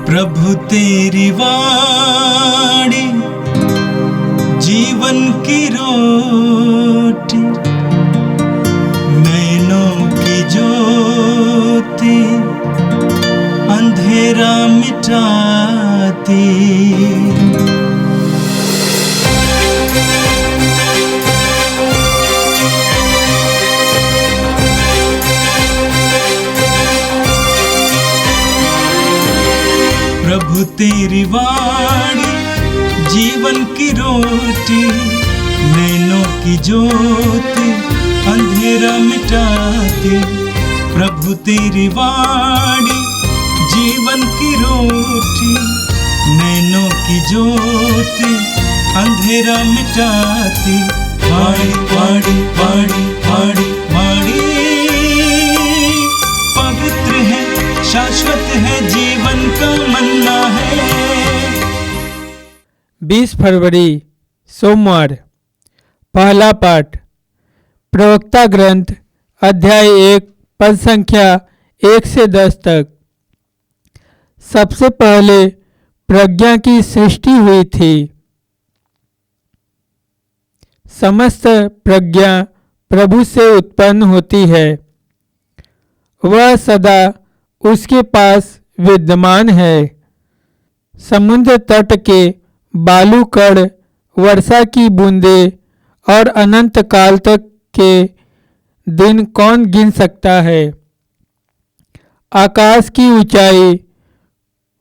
प्रभु तेरी वाणी जीवन की रोटी, नैनों की ज्योति अंधेरा मिटाती। प्रभु तेरी वाणी जीवन की रोटी, नैनों की ज्योति अंधेरा मिटाती। प्रभु तेरी वाणी जीवन की रोटी, नैनों की ज्योति अंधेरा मिटाती। वाणी वाणी वाणी वाणी वाणी पवित्र है, शाश्वत है, जीवन का मन्ना है। 20 फरवरी सोमवार। पहला पाठ प्रवक्ता ग्रंथ अध्याय 1 पद संख्या 1 से 10 तक। सबसे पहले प्रज्ञा की सृष्टि हुई थी। समस्त प्रज्ञा प्रभु से उत्पन्न होती है। वह सदा उसके पास विद्यमान है। समुद्र तट के बालू कण, वर्षा की बूंदें और अनंत काल तक के दिन कौन गिन सकता है? आकाश की ऊंचाई,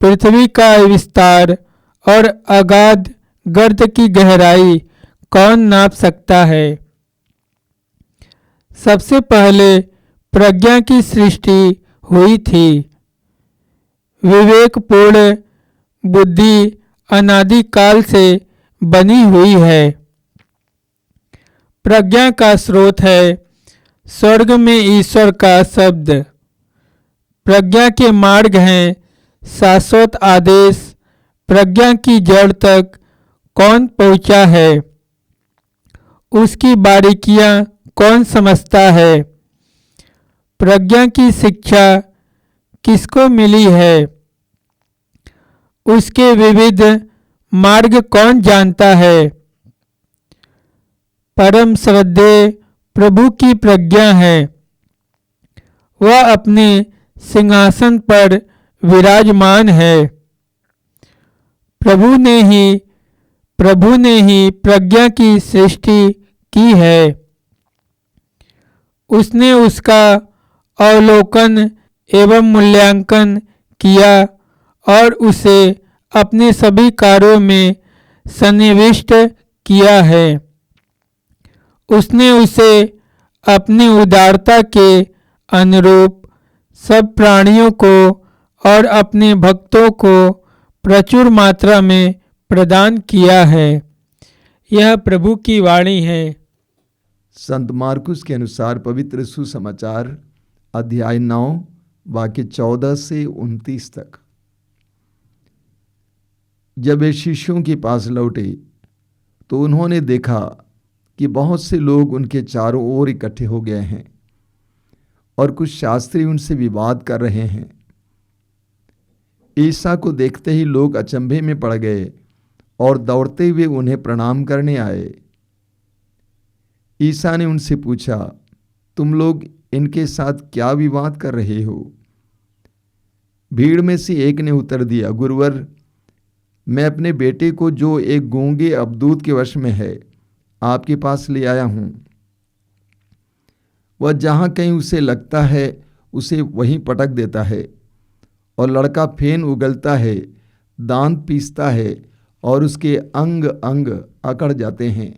पृथ्वी का विस्तार और अगाध गर्त की गहराई कौन नाप सकता है? सबसे पहले प्रज्ञा की सृष्टि हुई थी। विवेकपूर्ण बुद्धि अनादि काल से बनी हुई है। प्रज्ञा का स्रोत है स्वर्ग में ईश्वर का शब्द। प्रज्ञा के मार्ग हैं शाश्वत आदेश। प्रज्ञा की जड़ तक कौन पहुंचा है? उसकी बारीकियां कौन समझता है? प्रज्ञा की शिक्षा किसको मिली है? उसके विविध मार्ग कौन जानता है? परम श्रद्धेय प्रभु की प्रज्ञा है। वह अपने सिंहासन पर विराजमान है। प्रभु ने ही प्रज्ञा की सृष्टि की है। उसने उसका अवलोकन एवं मूल्यांकन किया और उसे अपने सभी कार्यों में सन्निविष्ट किया है। उसने उसे अपनी उदारता के अनुरूप सब प्राणियों को और अपने भक्तों को प्रचुर मात्रा में प्रदान किया है। यह प्रभु की वाणी है। संत मार्कुस के अनुसार पवित्र सुसमाचार अध्याय 9 वाक्य 14 से 29 तक। जब वे शिष्यों के पास लौटे तो उन्होंने देखा कि बहुत से लोग उनके चारों ओर इकट्ठे हो गए हैं और कुछ शास्त्री उनसे विवाद कर रहे हैं। ईसा को देखते ही लोग अचंभे में पड़ गए और दौड़ते हुए उन्हें प्रणाम करने आए। ईसा ने उनसे पूछा, तुम लोग इनके साथ क्या विवाद कर रहे हो? भीड़ में से एक ने उत्तर दिया, गुरुवर, मैं अपने बेटे को जो एक गूंगे अबदूत के वश में है आपके पास ले आया हूं। वह जहां कहीं उसे लगता है उसे वहीं पटक देता है और लड़का फेन उगलता है, दांत पीसता है और उसके अंग अंग अकड़ जाते हैं।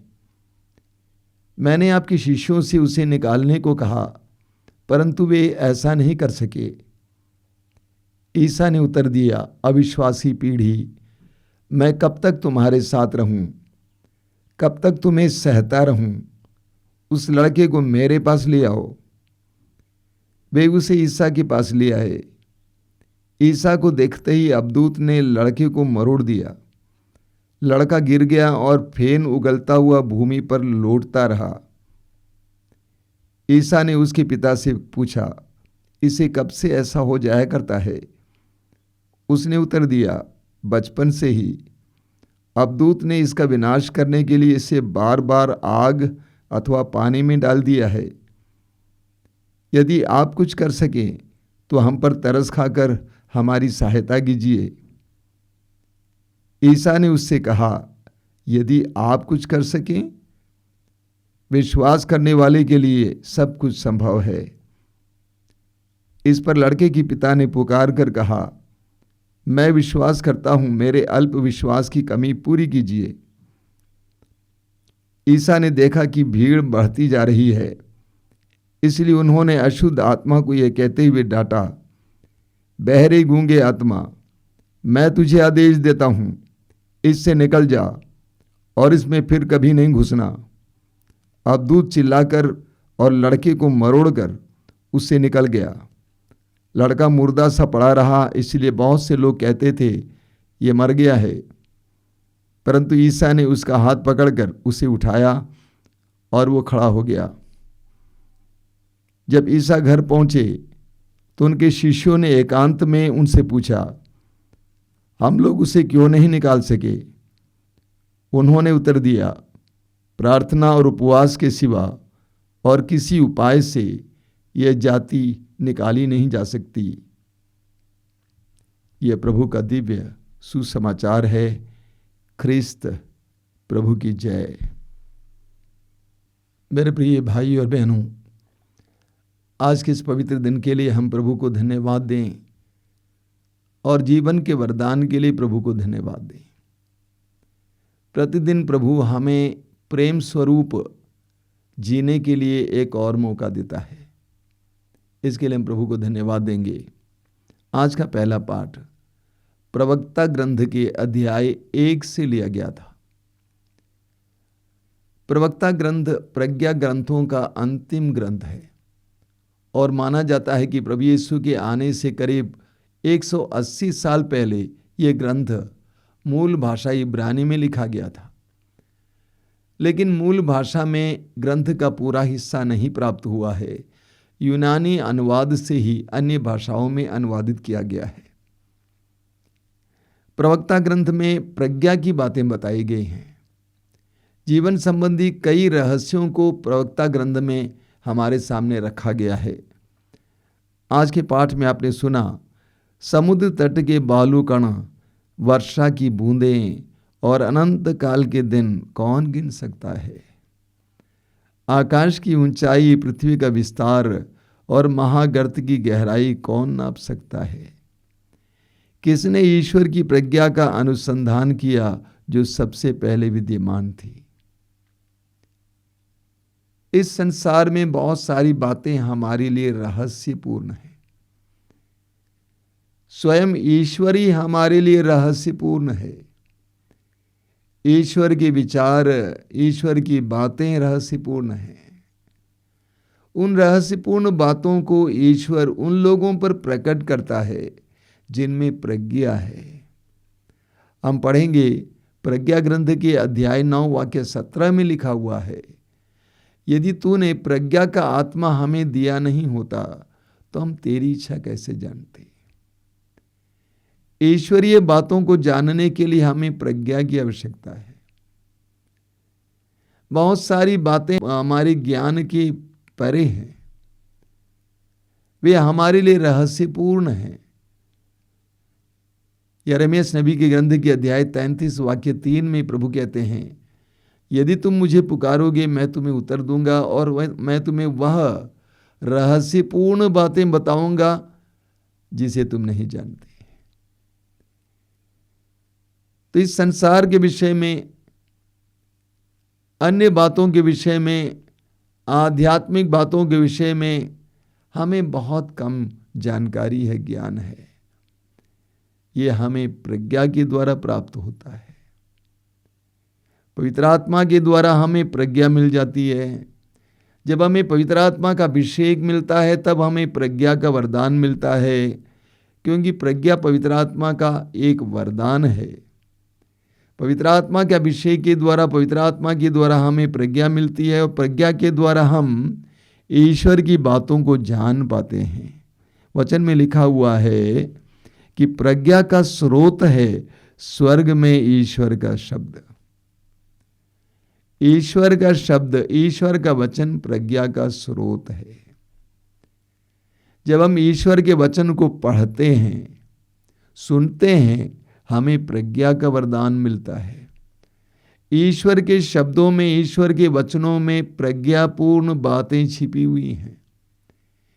मैंने आपके शिष्यों से उसे निकालने को कहा, परंतु वे ऐसा नहीं कर सके। ईसा ने उत्तर दिया, अविश्वासी पीढ़ी, मैं कब तक तुम्हारे साथ रहूं? कब तक तुम्हें सहता रहूं? उस लड़के को मेरे पास ले आओ। वे उसे ईसा के पास ले आए। ईसा को देखते ही अबदूत ने लड़के को मरोड़ दिया। लड़का गिर गया और फेन उगलता हुआ भूमि पर लौटता रहा। ईसा ने उसके पिता से पूछा, इसे कब से ऐसा हो जाया करता है? उसने उत्तर दिया, बचपन से ही। अब दूत ने इसका विनाश करने के लिए इसे बार बार आग अथवा पानी में डाल दिया है। यदि आप कुछ कर सकें तो हम पर तरस खाकर हमारी सहायता कीजिए। ईसा ने उससे कहा, यदि आप कुछ कर सकें, विश्वास करने वाले के लिए सब कुछ संभव है। इस पर लड़के की पिता ने पुकार कर कहा, मैं विश्वास करता हूं, मेरे अल्प विश्वास की कमी पूरी कीजिए। ईसा ने देखा कि भीड़ बढ़ती जा रही है, इसलिए उन्होंने अशुद्ध आत्मा को यह कहते हुए डांटा, बहरे गूंगे आत्मा, मैं तुझे आदेश देता हूं, इससे निकल जा और इसमें फिर कभी नहीं घुसना। अब दूत चिल्लाकर और लड़के को मरोड़कर उससे निकल गया। लड़का मुर्दा सा पड़ा रहा, इसलिए बहुत से लोग कहते थे ये मर गया है। परंतु ईसा ने उसका हाथ पकड़कर उसे उठाया और वो खड़ा हो गया। जब ईसा घर पहुंचे तो उनके शिष्यों ने एकांत में उनसे पूछा, हम लोग उसे क्यों नहीं निकाल सके? उन्होंने उत्तर दिया, प्रार्थना और उपवास के सिवा और किसी उपाय से यह जाति निकाली नहीं जा सकती। यह प्रभु का दिव्य सुसमाचार है। ख्रिस्त प्रभु की जय। मेरे प्रिय भाई और बहनों, आज के इस पवित्र दिन के लिए हम प्रभु को धन्यवाद दें और जीवन के वरदान के लिए प्रभु को धन्यवाद दें। प्रतिदिन प्रभु हमें प्रेम स्वरूप जीने के लिए एक और मौका देता है। इसके लिए हम प्रभु को धन्यवाद देंगे। आज का पहला पाठ प्रवक्ता ग्रंथ के अध्याय 1 से लिया गया था। प्रवक्ता ग्रंथ प्रज्ञा ग्रंथों का अंतिम ग्रंथ है और माना जाता है कि प्रभु यीशु के आने से करीब 180 साल पहले यह ग्रंथ मूल भाषा इब्रानी में लिखा गया था। लेकिन मूल भाषा में ग्रंथ का पूरा हिस्सा नहीं प्राप्त हुआ है। यूनानी अनुवाद से ही अन्य भाषाओं में अनुवादित किया गया है। प्रवक्ता ग्रंथ में प्रज्ञा की बातें बताई गई हैं। जीवन संबंधी कई रहस्यों को प्रवक्ता ग्रंथ में हमारे सामने रखा गया है। आज के पाठ में आपने सुना, समुद्र तट के बालू कण, वर्षा की बूंदें और अनंत काल के दिन कौन गिन सकता है? आकाश की ऊंचाई, पृथ्वी का विस्तार और महागर्त की गहराई कौन नाप सकता है? किसने ईश्वर की प्रज्ञा का अनुसंधान किया जो सबसे पहले विद्यमान थी? इस संसार में बहुत सारी बातें हमारे लिए रहस्यपूर्ण हैं। स्वयं ईश्वर ही हमारे लिए रहस्यपूर्ण है। ईश्वर के विचार, ईश्वर की बातें रहस्यपूर्ण हैं। उन रहस्यपूर्ण बातों को ईश्वर उन लोगों पर प्रकट करता है जिनमें प्रज्ञा है। हम पढ़ेंगे प्रज्ञा ग्रंथ के अध्याय 9 वाक्य 17 में लिखा हुआ है, यदि तूने प्रज्ञा का आत्मा हमें दिया नहीं होता तो हम तेरी इच्छा कैसे जानते? ईश्वरीय बातों को जानने के लिए हमें प्रज्ञा की आवश्यकता है। बहुत सारी बातें हमारे ज्ञान के परे हैं, वे हमारे लिए रहस्यपूर्ण हैं। यिर्मयाह नबी के ग्रंथ के अध्याय 33 वाक्य 3 में प्रभु कहते हैं, यदि तुम मुझे पुकारोगे मैं तुम्हें उत्तर दूंगा और मैं तुम्हें वह रहस्यपूर्ण बातें बताऊंगा जिसे तुम नहीं जानते। तो इस संसार के विषय में, अन्य बातों के विषय में, आध्यात्मिक बातों के विषय में हमें बहुत कम जानकारी है, ज्ञान है। ये हमें प्रज्ञा के द्वारा प्राप्त होता है। पवित्र आत्मा के द्वारा हमें प्रज्ञा मिल जाती है। जब हमें पवित्र आत्मा का अभिषेक मिलता है तब हमें प्रज्ञा का वरदान मिलता है, क्योंकि प्रज्ञा पवित्र आत्मा का एक वरदान है। पवित्र आत्मा के अभिषेक के द्वारा, पवित्र आत्मा के द्वारा हमें प्रज्ञा मिलती है और प्रज्ञा के द्वारा हम ईश्वर की बातों को जान पाते हैं। वचन में लिखा हुआ है कि प्रज्ञा का स्रोत है स्वर्ग में ईश्वर का शब्द। ईश्वर का शब्द, ईश्वर का वचन प्रज्ञा का स्रोत है। जब हम ईश्वर के वचन को पढ़ते हैं, सुनते हैं, हमें प्रज्ञा का वरदान मिलता है। ईश्वर के शब्दों में, ईश्वर के वचनों में प्रज्ञापूर्ण बातें छिपी हुई हैं।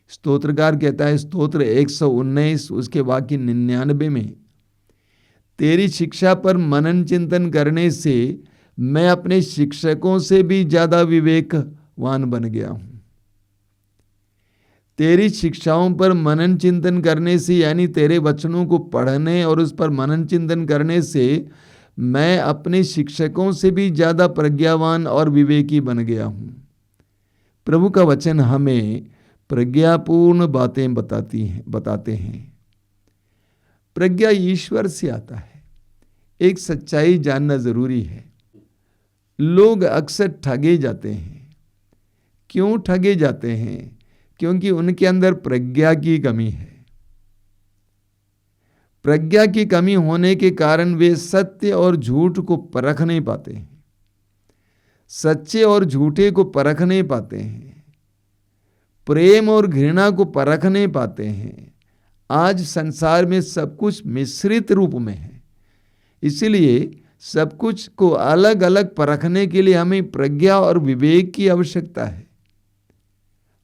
स्तोत्रकार कहता है, स्तोत्र 119 उसके वाक्य 99 में, तेरी शिक्षा पर मनन चिंतन करने से मैं अपने शिक्षकों से भी ज्यादा विवेकवान बन गया हूं। तेरी शिक्षाओं पर मनन चिंतन करने से, यानी तेरे वचनों को पढ़ने और उस पर मनन चिंतन करने से मैं अपने शिक्षकों से भी ज्यादा प्रज्ञावान और विवेकी बन गया हूं। प्रभु का वचन हमें प्रज्ञापूर्ण बातें बताते हैं। प्रज्ञा ईश्वर से आता है। एक सच्चाई जानना जरूरी है। लोग अक्सर ठगे जाते हैं। क्यों ठगे जाते हैं? क्योंकि उनके अंदर प्रज्ञा की कमी है। प्रज्ञा की कमी होने के कारण वे सत्य और झूठ को परख नहीं पाते हैं, सच्चे और झूठे को परख नहीं पाते हैं, प्रेम और घृणा को परख नहीं पाते हैं। आज संसार में सब कुछ मिश्रित रूप में है, इसलिए सब कुछ को अलग अलग परखने के लिए हमें प्रज्ञा और विवेक की आवश्यकता है।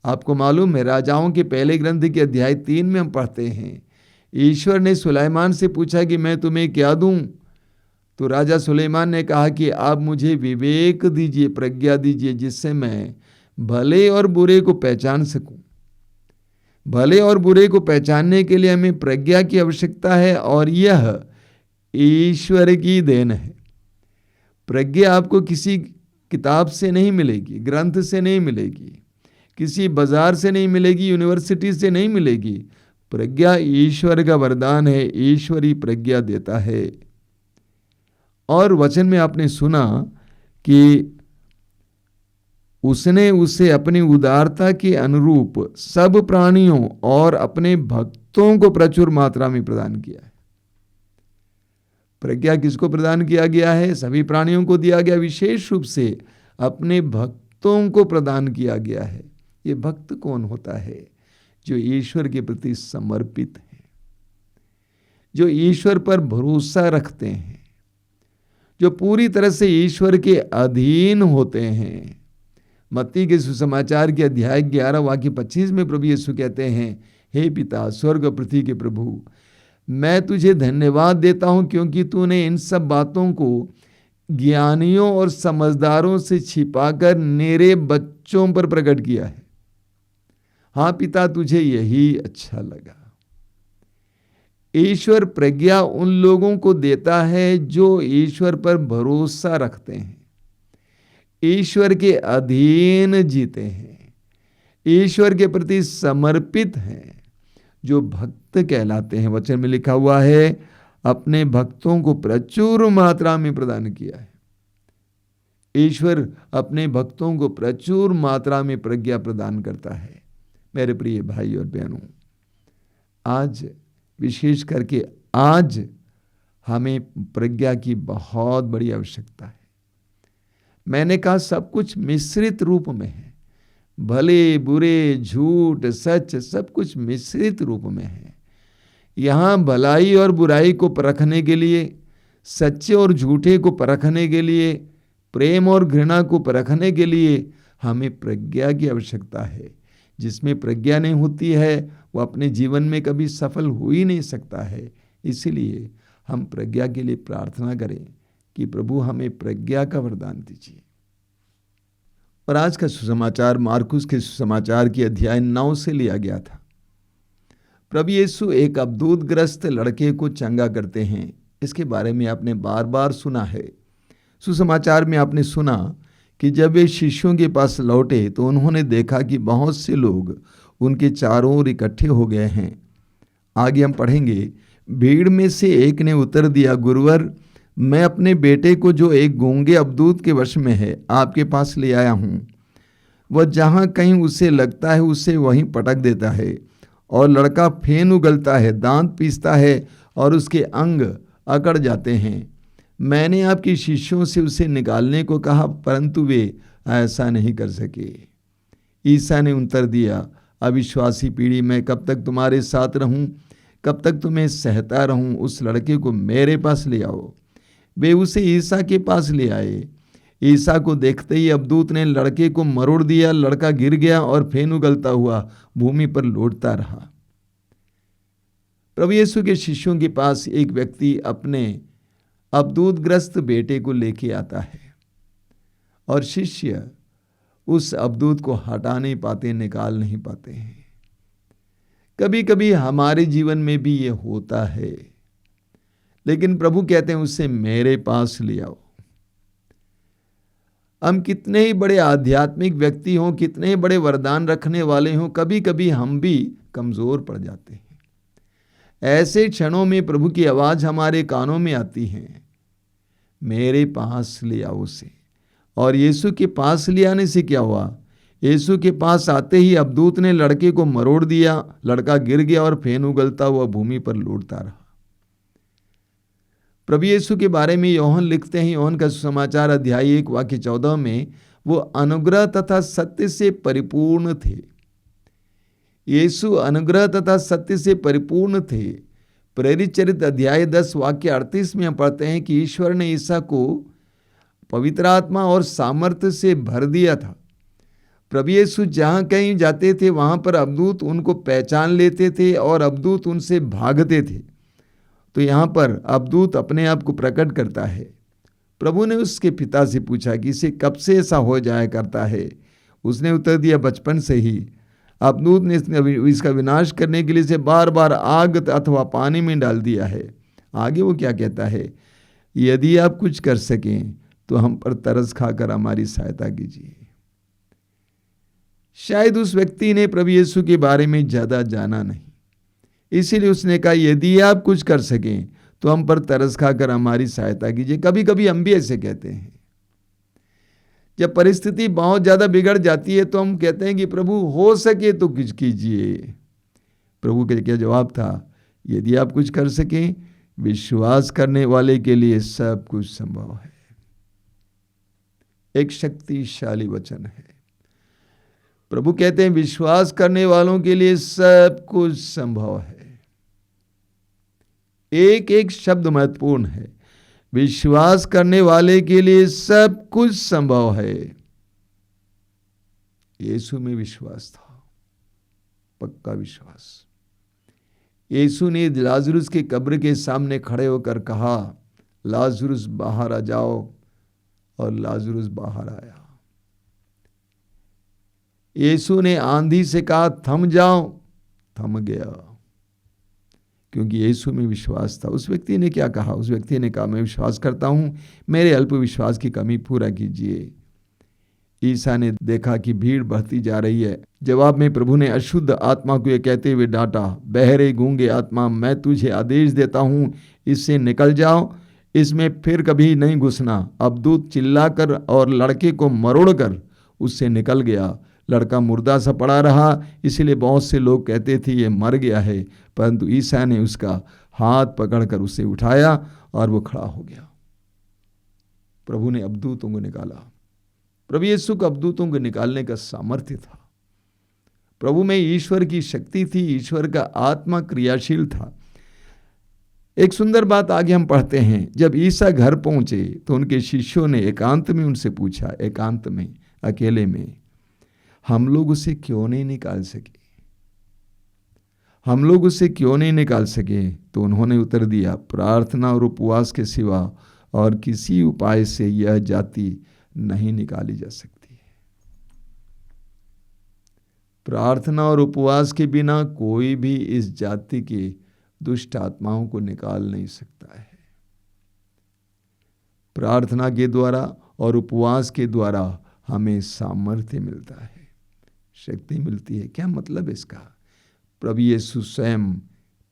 आपको मालूम है, राजाओं के पहले ग्रंथ के अध्याय 3 में हम पढ़ते हैं, ईश्वर ने सुलेमान से पूछा कि मैं तुम्हें क्या दूं? तो राजा सुलेमान ने कहा कि आप मुझे विवेक दीजिए, प्रज्ञा दीजिए, जिससे मैं भले और बुरे को पहचान सकूं। भले और बुरे को पहचानने के लिए हमें प्रज्ञा की आवश्यकता है और यह ईश्वर की देन है। प्रज्ञा आपको किसी किताब से नहीं मिलेगी, ग्रंथ से नहीं मिलेगी, किसी बाजार से नहीं मिलेगी, यूनिवर्सिटी से नहीं मिलेगी। प्रज्ञा ईश्वर का वरदान है, ईश्वरी प्रज्ञा देता है। और वचन में आपने सुना कि उसने उसे अपनी उदारता के अनुरूप सब प्राणियों और अपने भक्तों को प्रचुर मात्रा में प्रदान किया है। प्रज्ञा किसको प्रदान किया गया है? सभी प्राणियों को दिया गया, विशेष रूप से अपने भक्तों को प्रदान किया गया है। ये भक्त कौन होता है? जो ईश्वर के प्रति समर्पित हैं, जो ईश्वर पर भरोसा रखते हैं, जो पूरी तरह से ईश्वर के अधीन होते हैं। मत्ती के सुसमाचार के अध्याय 11 वाक्य 25 में प्रभु यीशु कहते हैं, हे पिता स्वर्ग और पृथ्वी के प्रभु, मैं तुझे धन्यवाद देता हूं क्योंकि तूने इन सब बातों को ज्ञानियों और समझदारों से छिपाकर मेरे बच्चों पर प्रकट किया है। हाँ पिता, तुझे यही अच्छा लगा। ईश्वर प्रज्ञा उन लोगों को देता है जो ईश्वर पर भरोसा रखते हैं, ईश्वर के अधीन जीते हैं, ईश्वर के प्रति समर्पित हैं, जो भक्त कहलाते हैं। वचन में लिखा हुआ है, अपने भक्तों को प्रचुर मात्रा में प्रदान किया है। ईश्वर अपने भक्तों को प्रचुर मात्रा में प्रज्ञा प्रदान करता है। मेरे प्रिय भाई और बहनों, आज विशेष करके आज हमें प्रज्ञा की बहुत बड़ी आवश्यकता है। मैंने कहा सब कुछ मिश्रित रूप में है, भले बुरे झूठ सच सब कुछ मिश्रित रूप में है। यहाँ भलाई और बुराई को परखने के लिए, सच्चे और झूठे को परखने के लिए, प्रेम और घृणा को परखने के लिए हमें प्रज्ञा की आवश्यकता है। जिसमें प्रज्ञा नहीं होती है वो अपने जीवन में कभी सफल हो ही नहीं सकता है। इसीलिए हम प्रज्ञा के लिए प्रार्थना करें कि प्रभु हमें प्रज्ञा का वरदान दीजिए। और आज का सुसमाचार मार्कुस के सुसमाचार की अध्याय 9 से लिया गया था। प्रभु यीशु एक अबदूतग्रस्त लड़के को चंगा करते हैं। इसके बारे में आपने बार बार सुना है। सुसमाचार में आपने सुना कि जब वे शिष्यों के पास लौटे तो उन्होंने देखा कि बहुत से लोग उनके चारों ओर इकट्ठे हो गए हैं। आगे हम पढ़ेंगे, भीड़ में से एक ने उत्तर दिया, गुरुवर, मैं अपने बेटे को जो एक गूंगे अबदूत के वश में है आपके पास ले आया हूँ। वह जहाँ कहीं उसे लगता है उसे वहीं पटक देता है और लड़का फेन उगलता है, दांत पीसता है और उसके अंग अकड़ जाते हैं। मैंने आपके शिष्यों से उसे निकालने को कहा, परंतु वे ऐसा नहीं कर सके। ईसा ने उत्तर दिया, अविश्वासी पीढ़ी, मैं कब तक तुम्हारे साथ रहूं, कब तक तुम्हें सहता रहूं? उस लड़के को मेरे पास ले आओ। वे उसे ईसा के पास ले आए। ईसा को देखते ही अबदूत ने लड़के को मरोड़ दिया। लड़का गिर गया और फेन उगलता हुआ भूमि पर लौटता रहा। प्रभु यीशु के शिष्यों के पास एक व्यक्ति अपने अबदूतग्रस्त बेटे को लेके आता है और शिष्य उस अबदूत को हटा नहीं पाते, निकाल नहीं पाते हैं। कभी कभी हमारे जीवन में भी ये होता है, लेकिन प्रभु कहते हैं उसे मेरे पास ले आओ। हम कितने ही बड़े आध्यात्मिक व्यक्ति हों, कितने ही बड़े वरदान रखने वाले हों, कभी कभी हम भी कमजोर पड़ जाते हैं। ऐसे क्षणों में प्रभु की आवाज हमारे कानों में आती है, मेरे पास ले आओ उसे। और यीशु के पास ले आने से क्या हुआ? यीशु के पास आते ही अबदूत ने लड़के को मरोड़ दिया। लड़का गिर गया और फेन उगलता हुआ भूमि पर लौटता रहा। प्रभु यीशु के बारे में योहन लिखते हैं, योहन का सुसमाचार अध्याय 1 वाक्य 14 में, वो अनुग्रह तथा सत्य से परिपूर्ण थे। यीशु अनुग्रह तथा सत्य से परिपूर्ण थे। प्रेरित चरित्र अध्याय 10 वाक्य 38 में हम पढ़ते हैं कि ईश्वर ने ईसा को पवित्र आत्मा और सामर्थ्य से भर दिया था। प्रभु यीशु जहाँ कहीं जाते थे वहाँ पर अबदूत उनको पहचान लेते थे और अबदूत उनसे भागते थे। तो यहाँ पर अबदूत अपने आप को प्रकट करता है। प्रभु ने उसके पिता से पूछा कि इसे कब से ऐसा हो जाया करता है? उसने उत्तर दिया, बचपन से ही। अबदूत ने इसका विनाश करने के लिए इसे बार बार आग अथवा पानी में डाल दिया है। आगे वो क्या कहता है, यदि आप कुछ कर सकें तो हम पर तरस खाकर हमारी सहायता कीजिए। शायद उस व्यक्ति ने प्रभु यीशु के बारे में ज्यादा जाना नहीं, इसीलिए उसने कहा यदि आप कुछ कर सकें तो हम पर तरस खाकर हमारी सहायता कीजिए। कभी कभी हम भी ऐसे कहते हैं। जब परिस्थिति बहुत ज्यादा बिगड़ जाती है तो हम कहते हैं कि प्रभु हो सके तो कुछ कीजिए। प्रभु का क्या जवाब था, यदि आप कुछ कर सकें, विश्वास करने वाले के लिए सब कुछ संभव है। एक शक्तिशाली वचन है। प्रभु कहते हैं विश्वास करने वालों के लिए सब कुछ संभव है। एक एक शब्द महत्वपूर्ण है। विश्वास करने वाले के लिए सब कुछ संभव है। यीशु में विश्वास था, पक्का विश्वास। यीशु ने लाजरुस के कब्र के सामने खड़े होकर कहा, लाजरुस बाहर आ जाओ, और लाजरुस बाहर आया। यीशु ने आंधी से कहा थम जाओ, थम गया, क्योंकि यीशु में विश्वास था। उस व्यक्ति ने क्या कहा? उस व्यक्ति ने कहा, मैं विश्वास करता हूं, मेरे अल्प विश्वास की कमी पूरा कीजिए। ईसा ने देखा कि भीड़ बढ़ती जा रही है। जवाब में प्रभु ने अशुद्ध आत्मा को यह कहते हुए डांटा, बहरे गूंगे आत्मा, मैं तुझे आदेश देता हूं, इससे निकल जाओ, इसमें फिर कभी नहीं घुसना। अबदूत चिल्लाकर और लड़के को मरोड़कर उससे निकल गया। लड़का मुर्दा सा पड़ा रहा, इसलिए बहुत से लोग कहते थे ये मर गया है, परंतु ईसा ने उसका हाथ पकड़कर उसे उठाया और वो खड़ा हो गया। प्रभु ने अबदूतों को निकाला। प्रभु यीशु को अबदूतों को निकालने का सामर्थ्य था। प्रभु में ईश्वर की शक्ति थी, ईश्वर का आत्मा क्रियाशील था। एक सुंदर बात आगे हम पढ़ते हैं। जब ईसा घर पहुंचे तो उनके शिष्यों ने एकांत में उनसे पूछा, एकांत में, अकेले में, हम लोग उसे क्यों नहीं निकाल सके? हम लोग उसे क्यों नहीं निकाल सके? तो उन्होंने उत्तर दिया, प्रार्थना और उपवास के सिवा और किसी उपाय से यह जाति नहीं निकाली जा सकती है। प्रार्थना और उपवास के बिना कोई भी इस जाति के दुष्ट आत्माओं को निकाल नहीं सकता है। प्रार्थना के द्वारा और उपवास के द्वारा हमें सामर्थ्य मिलता है, शक्ति मिलती है। क्या मतलब इसका? प्रभु यीशु स्वयं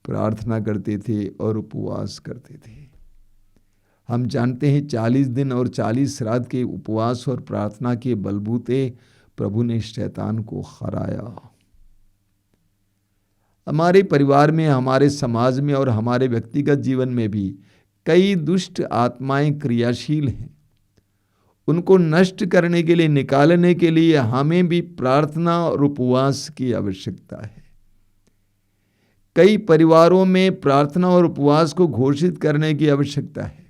प्रार्थना करते थे और उपवास करते थे। हम जानते हैं 40 दिन और 40 रात के उपवास और प्रार्थना के बलबूते प्रभु ने शैतान को हराया। हमारे परिवार में, हमारे समाज में और हमारे व्यक्तिगत जीवन में भी कई दुष्ट आत्माएं क्रियाशील हैं। उनको नष्ट करने के लिए, निकालने के लिए हमें भी प्रार्थना और उपवास की आवश्यकता है। कई परिवारों में प्रार्थना और उपवास को घोषित करने की आवश्यकता है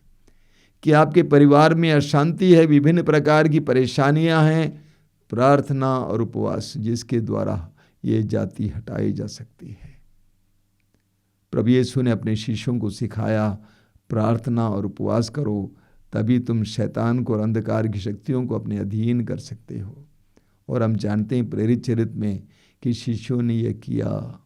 कि आपके परिवार में अशांति है, विभिन्न प्रकार की परेशानियां हैं, प्रार्थना और उपवास जिसके द्वारा ये जाति हटाई जा सकती है। प्रभु यीशु ने अपने शिष्यों को सिखाया, प्रार्थना और उपवास करो, तभी तुम शैतान को और अंधकार की शक्तियों को अपने अधीन कर सकते हो। और हम जानते हैं प्रेरित चरित्र में कि शिष्यों ने यह किया।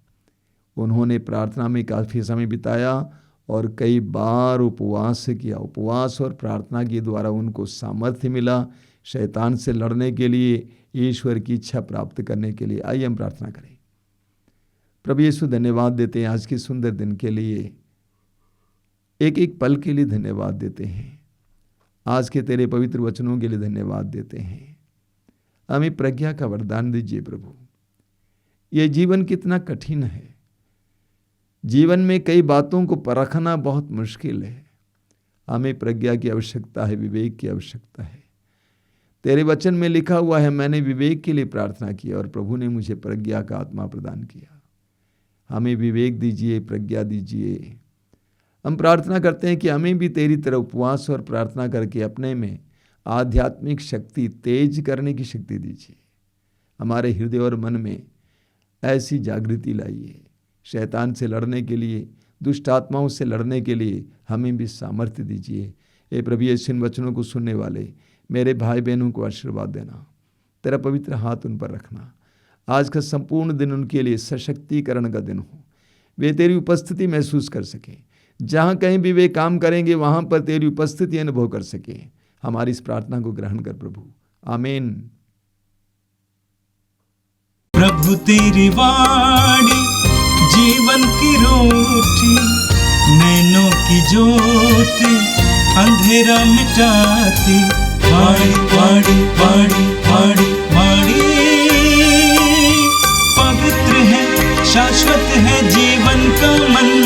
उन्होंने प्रार्थना में काफ़ी समय बिताया और कई बार उपवास किया। उपवास और प्रार्थना के द्वारा उनको सामर्थ्य मिला शैतान से लड़ने के लिए, ईश्वर की इच्छा प्राप्त करने के लिए। आइए हम प्रार्थना करें। प्रभु यीशु, धन्यवाद देते हैं आज के सुंदर दिन के लिए, एक एक पल के लिए धन्यवाद देते हैं। आज के तेरे पवित्र वचनों के लिए धन्यवाद देते हैं। हमें प्रज्ञा का वरदान दीजिए प्रभु। यह जीवन कितना कठिन है, जीवन में कई बातों को परखना बहुत मुश्किल है। हमें प्रज्ञा की आवश्यकता है, विवेक की आवश्यकता है। तेरे वचन में लिखा हुआ है, मैंने विवेक के लिए प्रार्थना की और प्रभु ने मुझे प्रज्ञा का आत्मा प्रदान किया। हमें विवेक दीजिए, प्रज्ञा दीजिए। हम प्रार्थना करते हैं कि हमें भी तेरी तरह उपवास और प्रार्थना करके अपने में आध्यात्मिक शक्ति तेज करने की शक्ति दीजिए। हमारे हृदय और मन में ऐसी जागृति लाइए, शैतान से लड़ने के लिए, दुष्ट आत्माओं से लड़ने के लिए हमें भी सामर्थ्य दीजिए। हे प्रभु यीशु, इन वचनों को सुनने वाले मेरे भाई बहनों को आशीर्वाद देना, तेरा पवित्र हाथ उन पर रखना। आज का संपूर्ण दिन उनके लिए सशक्तिकरण का दिन हो, वे तेरी उपस्थिति महसूस कर सकें। जहाँ कहीं भी वे काम करेंगे वहाँ पर तेरी उपस्थिति अनुभव कर सके। हमारी इस प्रार्थना को ग्रहण कर प्रभु, आमीन। प्रभु तेरी वाणी जीवन की रोटी, नैनों की ज्योति अंधेरा मिटाती। वाणी वाणी वाणी वाणी वाणी पवित्र है, शाश्वत है जीवन का मन